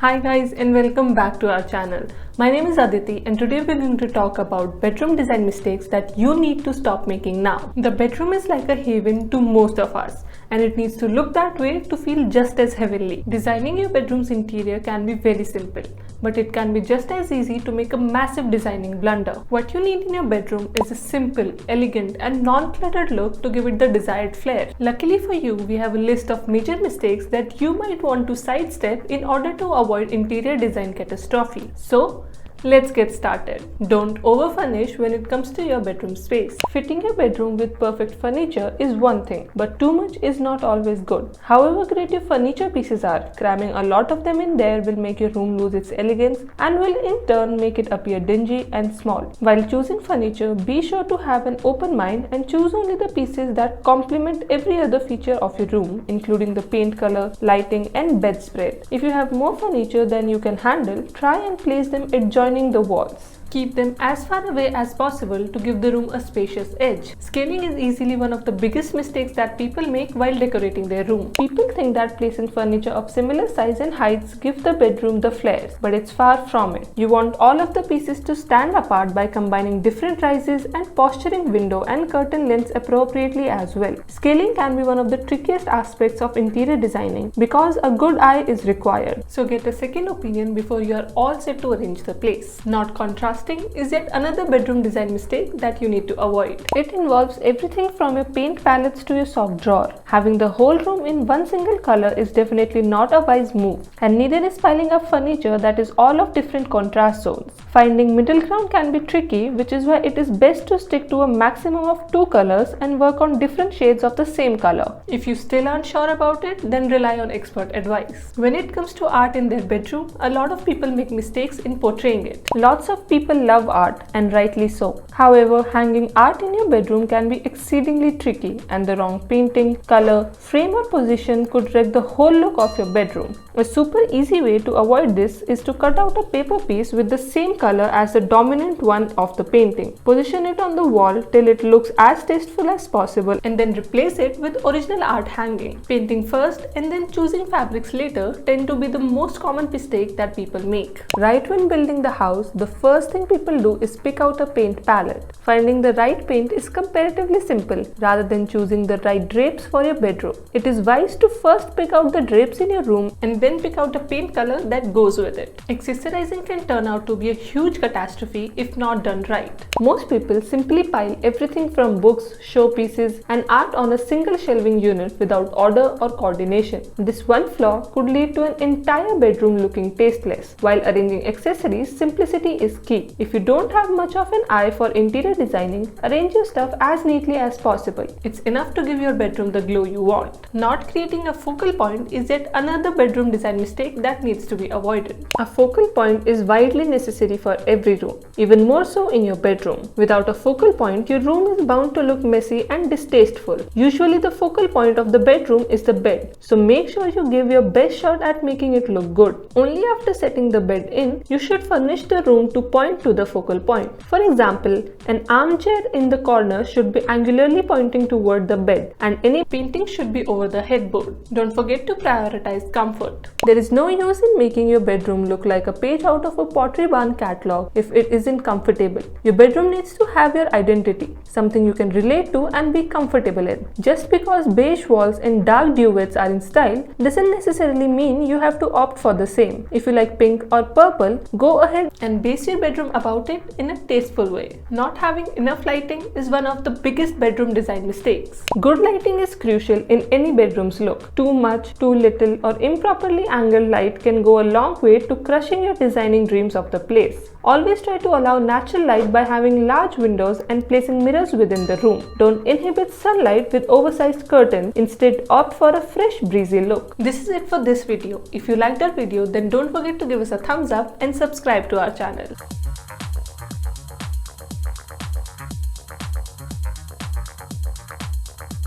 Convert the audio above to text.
Hi guys and welcome back to our channel. My name is Aditi and today we're going to talk about bedroom design mistakes that you need to stop making now. The bedroom is like a haven to most of us and it needs to look that way to feel just as heavenly. Designing your bedroom's interior can be very simple, but it can be just as easy to make a massive designing blunder. What you need in your bedroom is a simple, elegant and non-cluttered look to give it the desired flair. Luckily for you, we have a list of major mistakes that you might want to sidestep in order to avoid interior design catastrophe. So, let's get started. Don't overfurnish when it comes to your bedroom space. Fitting your bedroom with perfect furniture is one thing, but too much is not always good. However great your furniture pieces are, cramming a lot of them in there will make your room lose its elegance and will in turn make it appear dingy and small. While choosing furniture, be sure to have an open mind and choose only the pieces that complement every other feature of your room, including the paint color, lighting and bedspread. If you have more furniture than you can handle, try and place them adjoining the walls. Keep them as far away as possible to give the room a spacious edge. Scaling is easily one of the biggest mistakes that people make while decorating their room. People think that placing furniture of similar size and heights give the bedroom the flair, but it's far from it. You want all of the pieces to stand apart by combining different rises and posturing window and curtain lengths appropriately as well. Scaling can be one of the trickiest aspects of interior designing because a good eye is required. So get a second opinion before you are all set to arrange the place. Not contrasting is yet another bedroom design mistake that you need to avoid. It involves everything from your paint palettes to your sock drawer. Having the whole room in one single color is definitely not a wise move, and neither is piling up furniture that is all of different contrast zones. Finding middle ground can be tricky, which is why it is best to stick to a maximum of 2 colors and work on different shades of the same color. If you still aren't sure about it, then rely on expert advice. When it comes to art in their bedroom, a lot of people make mistakes in portraying it. Lots of people love art, and rightly so. However, hanging art in your bedroom can be exceedingly tricky, and the wrong painting, color, frame or position could wreck the whole look of your bedroom. A super easy way to avoid this is to cut out a paper piece with the same color as the dominant one of the painting. Position it on the wall till it looks as tasteful as possible and then replace it with original art hanging. Painting first and then choosing fabrics later tend to be the most common mistake that people make. Right when building the house, the first thing people do is pick out a paint palette. Finding the right paint is comparatively simple rather than choosing the right drapes for your bedroom. It is wise to first pick out the drapes in your room and then pick out a paint color that goes with it. Accessorizing can turn out to be a huge catastrophe if not done right. Most people simply pile everything from books, showpieces and art on a single shelving unit without order or coordination. This one flaw could lead to an entire bedroom looking tasteless. While arranging accessories, simplicity is key. If you don't have much of an eye for interior designing, arrange your stuff as neatly as possible. It's enough to give your bedroom the glow you want. Not creating a focal point is yet another bedroom design mistake that needs to be avoided. A focal point is widely necessary for every room, even more so in your bedroom. Without a focal point, your room is bound to look messy and distasteful. Usually the focal point of the bedroom is the bed, so make sure you give your best shot at making it look good. Only after setting the bed in, you should furnish the room to point to the focal point. For example, an armchair in the corner should be angularly pointing toward the bed and any painting should be over the headboard. Don't forget to prioritize comfort. There is no use in making your bedroom look like a page out of a Pottery Barn catalog if it isn't comfortable. Your bedroom needs to have your identity, something you can relate to and be comfortable in. Just because beige walls and dark duvets are in style doesn't necessarily mean you have to opt for the same. If you like pink or purple, go ahead and base your bedroom about it in a tasteful way. Not having enough lighting is one of the biggest bedroom design mistakes. Good lighting is crucial in any bedroom's look. Too much, too little or improperly angled light can go a long way to crushing your designing dreams of the place. Always try to allow natural light by having large windows and placing mirrors within the room. Don't inhibit sunlight with oversized curtains. Instead, opt for a fresh, breezy look. This is it for this video. If you liked our video, then don't forget to give us a thumbs up and subscribe to our channel.